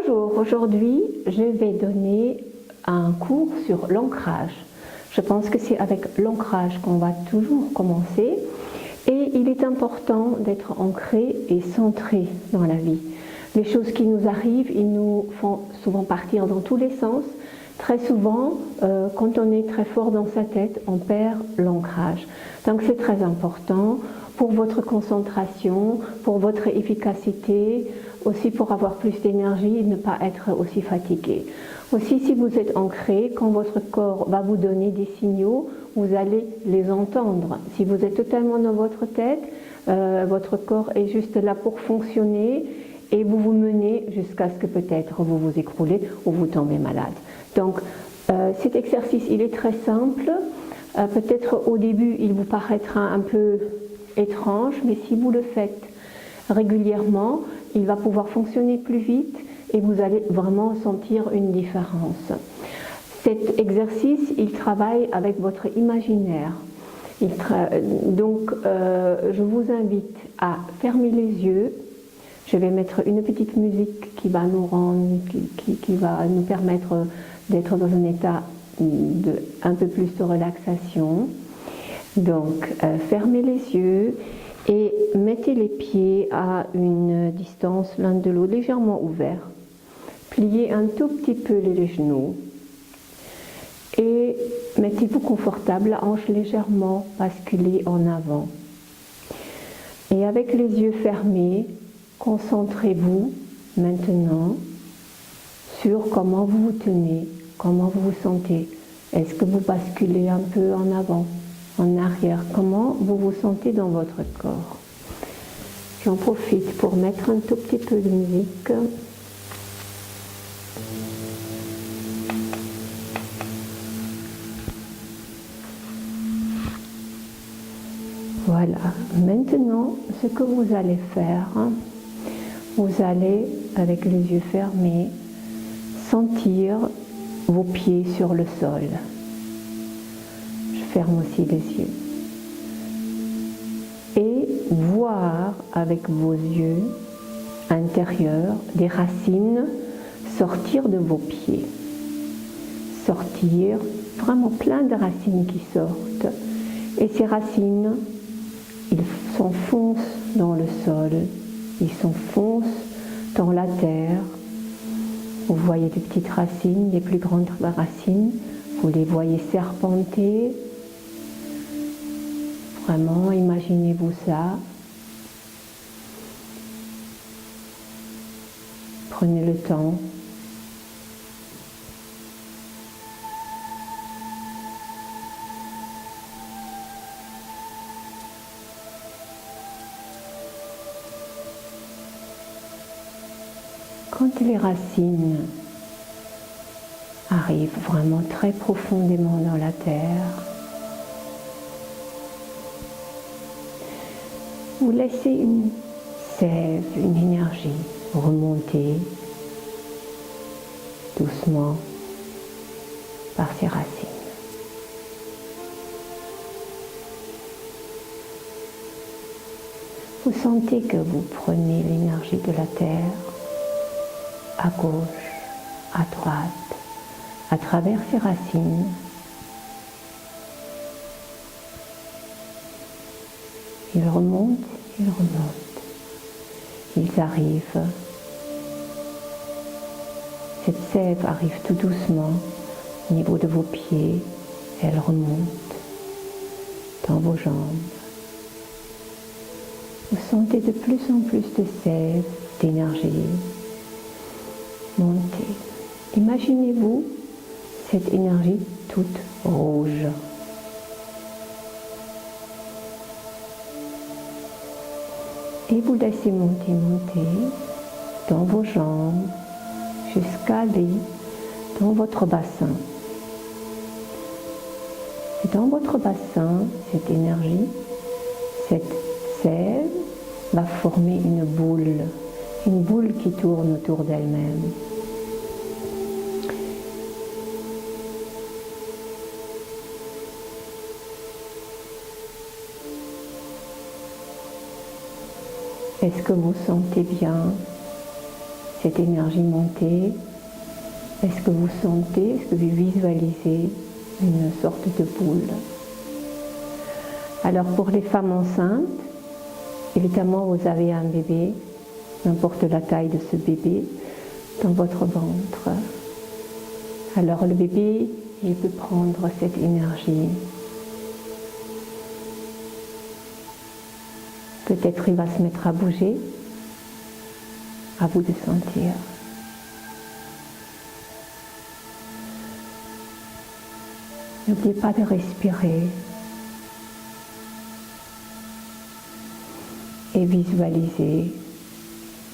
Bonjour, aujourd'hui je vais donner un cours sur l'ancrage. Je pense que c'est avec l'ancrage qu'on va toujours commencer et il est important d'être ancré et centré dans la vie. Les choses qui nous arrivent, ils nous font souvent partir dans tous les sens. Très souvent, quand on est très fort dans sa tête, on perd l'ancrage. Donc c'est très important pour votre concentration, pour votre efficacité, aussi pour avoir plus d'énergie et ne pas être aussi fatigué. Aussi, si vous êtes ancré, quand votre corps va vous donner des signaux, vous allez les entendre. Si vous êtes totalement dans votre tête, votre corps est juste là pour fonctionner et vous vous menez jusqu'à ce que peut-être vous vous écroulez ou vous tombez malade. Donc, cet exercice, il est très simple. Peut-être au début, il vous paraîtra un peu étrange, mais si vous le faites régulièrement, il va pouvoir fonctionner plus vite et vous allez vraiment sentir une différence. Cet exercice, il travaille avec votre imaginaire. Donc, je vous invite à fermer les yeux. Je vais mettre une petite musique qui va nous rendre, qui va nous permettre d'être dans un état un peu plus de relaxation. Donc, fermez les yeux et mettez les pieds à une distance l'un de l'autre, légèrement ouverts. Pliez un tout petit peu les genoux et mettez-vous confortable, la hanche légèrement basculée en avant. Et avec les yeux fermés, concentrez-vous maintenant sur comment vous vous tenez, comment vous vous sentez. Est-ce que vous basculez un peu en avant, en arrière? Comment vous vous sentez dans votre corps? J'en profite pour mettre un tout petit peu de musique. Voilà, maintenant ce que vous allez faire, vous allez, avec les yeux fermés, sentir vos pieds sur le sol. Je ferme aussi les yeux. Et voir avec vos yeux intérieurs des racines sortir de vos pieds. Sortir, vraiment plein de racines qui sortent. Et ces racines, ils s'enfoncent dans le sol, ils s'enfoncent dans la terre. Vous voyez des petites racines, des plus grandes racines, vous les voyez serpenter. Vraiment, imaginez-vous ça. Prenez le temps. Quand les racines arrivent vraiment très profondément dans la terre, vous laissez une sève, une énergie remonter doucement par ces racines. Vous sentez que vous prenez l'énergie de la terre à gauche, à droite, à travers ces racines. Ils remontent, ils arrivent. Cette sève arrive tout doucement au niveau de vos pieds, elle remonte dans vos jambes. Vous sentez de plus en plus de sève, d'énergie monter. Imaginez-vous cette énergie toute rouge. Et vous laissez monter dans vos jambes jusqu'à aller dans votre bassin. Et dans votre bassin, cette énergie, cette sève va former une boule qui tourne autour d'elle-même. Est-ce que vous sentez bien cette énergie monter. Est-ce que vous sentez, est-ce que vous visualisez une sorte de boule? Alors pour les femmes enceintes, évidemment vous avez un bébé, n'importe la taille de ce bébé, dans votre ventre. Alors le bébé, il peut prendre cette énergie. Peut-être il va se mettre à bouger. À vous de sentir. N'oubliez pas de respirer et visualiser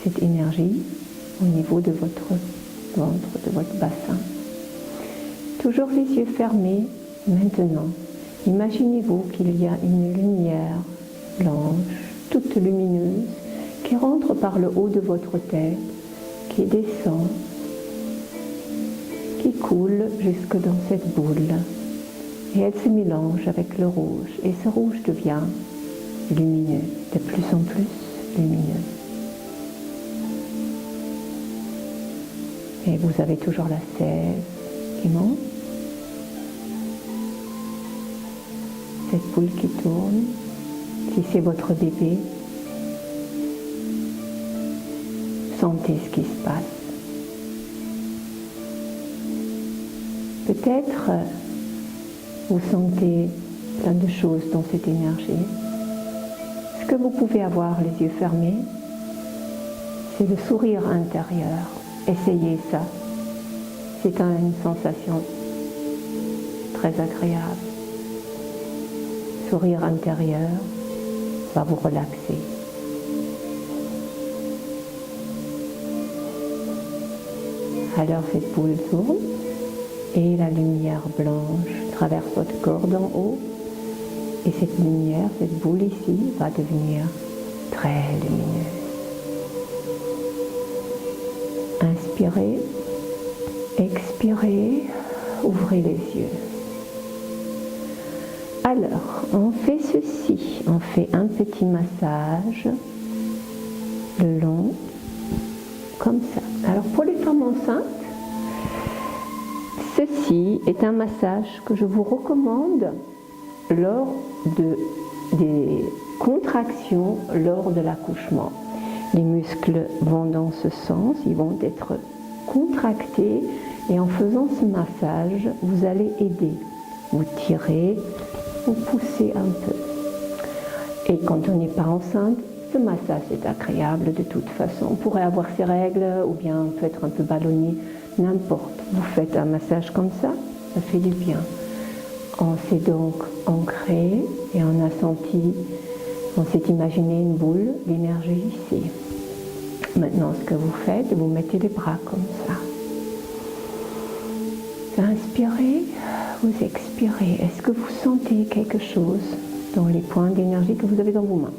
cette énergie au niveau de votre ventre, de votre bassin. Toujours les yeux fermés. Maintenant, imaginez-vous qu'il y a une lumière blanche, toute lumineuse, qui rentre par le haut de votre tête, qui descend, qui coule jusque dans cette boule. Et elle se mélange avec le rouge. Et ce rouge devient lumineux, de plus en plus lumineux. Et vous avez toujours la sève qui monte. Cette boule qui tourne. Si c'est votre bébé, sentez ce qui se passe. Peut-être vous sentez plein de choses dans cette énergie. Ce que vous pouvez avoir les yeux fermés, c'est le sourire intérieur. Essayez ça. C'est une sensation très agréable. Sourire intérieur va vous relaxer. Alors cette boule tourne et la lumière blanche traverse votre corps d'en haut et cette lumière, cette boule ici va devenir très lumineuse. Inspirez, expirez, ouvrez les yeux. Alors, on fait ceci, on fait un petit massage le long, comme ça. Alors pour les femmes enceintes, ceci est un massage que je vous recommande lors des contractions lors de l'accouchement. Les muscles vont dans ce sens, ils vont être contractés et en faisant ce massage, vous allez aider. Vous tirez, vous poussez un peu. Et quand on n'est pas enceinte, ce massage est agréable de toute façon. On pourrait avoir ses règles ou bien on peut être un peu ballonné, n'importe. Vous faites un massage comme ça fait du bien. On s'est donc ancré et on a senti, on s'est imaginé une boule d'énergie ici. Maintenant, ce que vous faites, vous mettez les bras comme ça. Inspirez, vous expirez. Est-ce que vous sentez quelque chose dans les points d'énergie que vous avez dans vos mains?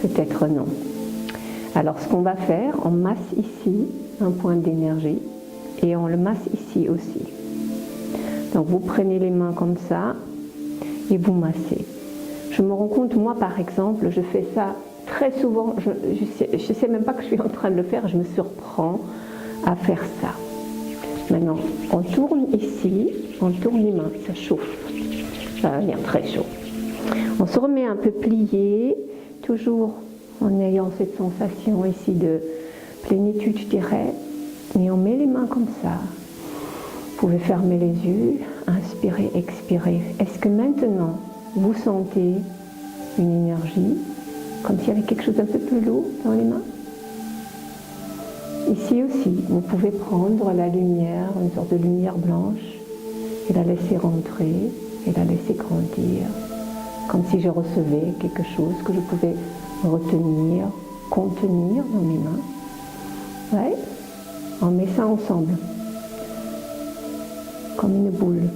Peut-être non. Alors ce qu'on va faire, on masse ici un point d'énergie et on le masse ici aussi. Donc vous prenez les mains comme ça et vous massez. Je me rends compte, moi par exemple, je fais ça très souvent, je sais même pas que je suis en train de le faire, je me surprends à faire ça. Maintenant, on tourne ici, on tourne les mains, ça chauffe, ça va venir très chaud. On se remet un peu plié, toujours en ayant cette sensation ici de plénitude, je dirais, et on met les mains comme ça. Vous pouvez fermer les yeux, inspirer, expirer. Est-ce que maintenant, vous sentez une énergie, comme s'il y avait quelque chose d'un peu plus lourd dans les mains? Ici aussi, vous pouvez prendre la lumière, une sorte de lumière blanche, et la laisser rentrer, et la laisser grandir, comme si je recevais quelque chose que je pouvais retenir, contenir dans mes mains. Ouais, on met ça ensemble, comme une boule.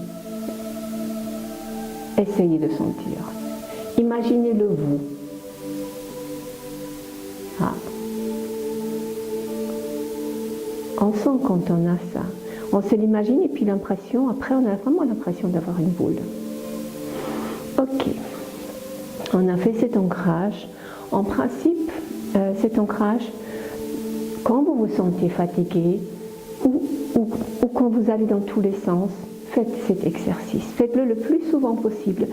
Essayez de sentir. Imaginez-le vous. Ah. On sent quand on a ça. On se l'imagine et puis l'impression, après on a vraiment l'impression d'avoir une boule. Ok. On a fait cet ancrage. En principe, cet ancrage, quand vous vous sentez fatigué ou quand vous allez dans tous les sens, faites cet exercice. Faites-le le plus souvent possible.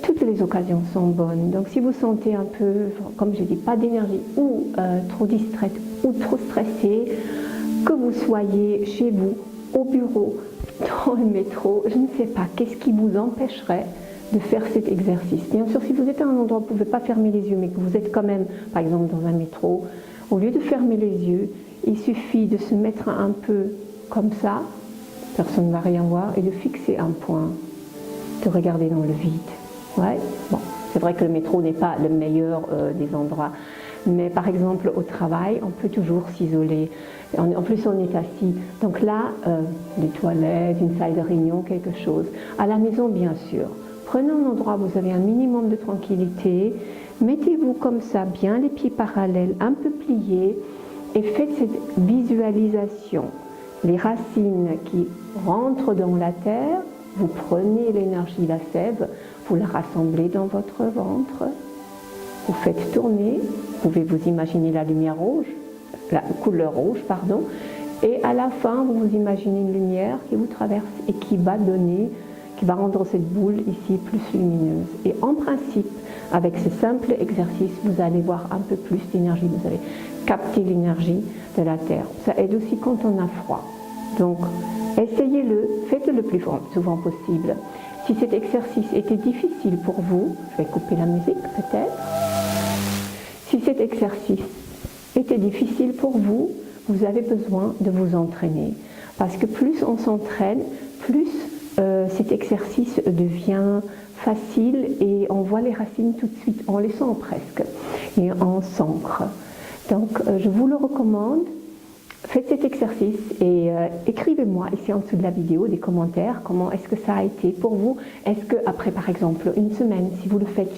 Toutes les occasions sont bonnes. Donc si vous sentez un peu, comme je dis, pas d'énergie ou trop distraite ou trop stressé, que vous soyez chez vous, au bureau, dans le métro, je ne sais pas, qu'est-ce qui vous empêcherait de faire cet exercice? Bien sûr, si vous êtes à un endroit où vous ne pouvez pas fermer les yeux, mais que vous êtes quand même, par exemple, dans un métro, au lieu de fermer les yeux, il suffit de se mettre un peu comme ça, personne ne va rien voir, et de fixer un point, de regarder dans le vide. Ouais, bon, c'est vrai que le métro n'est pas le meilleur des endroits, mais par exemple au travail, on peut toujours s'isoler. En plus, on est assis. Donc là, des toilettes, une salle de réunion, quelque chose. À la maison, bien sûr. Prenez un endroit où vous avez un minimum de tranquillité. Mettez-vous comme ça, bien les pieds parallèles, un peu pliés, et faites cette visualisation. Les racines qui rentrent dans la terre, vous prenez l'énergie, la sève, vous la rassemblez dans votre ventre, vous faites tourner, vous pouvez vous imaginer la lumière rouge, la couleur rouge, pardon, et à la fin, vous vous imaginez une lumière qui vous traverse et qui va donner, qui va rendre cette boule ici plus lumineuse. Et en principe, avec ce simple exercice, vous allez voir un peu plus d'énergie, vous allez capter l'énergie de la terre. Ça aide aussi quand on a froid. Donc, essayez-le, faites-le le plus souvent possible. Si cet exercice était difficile pour vous, je vais couper la musique peut-être. Si cet exercice était difficile pour vous, vous avez besoin de vous entraîner. Parce que plus on s'entraîne, plus cet exercice devient facile et on voit les racines tout de suite, on les sent presque, et on s'ancre. Donc je vous le recommande. Faites cet exercice et écrivez-moi ici en dessous de la vidéo des commentaires comment est-ce que ça a été pour vous. Est-ce que après par exemple une semaine, si vous le faites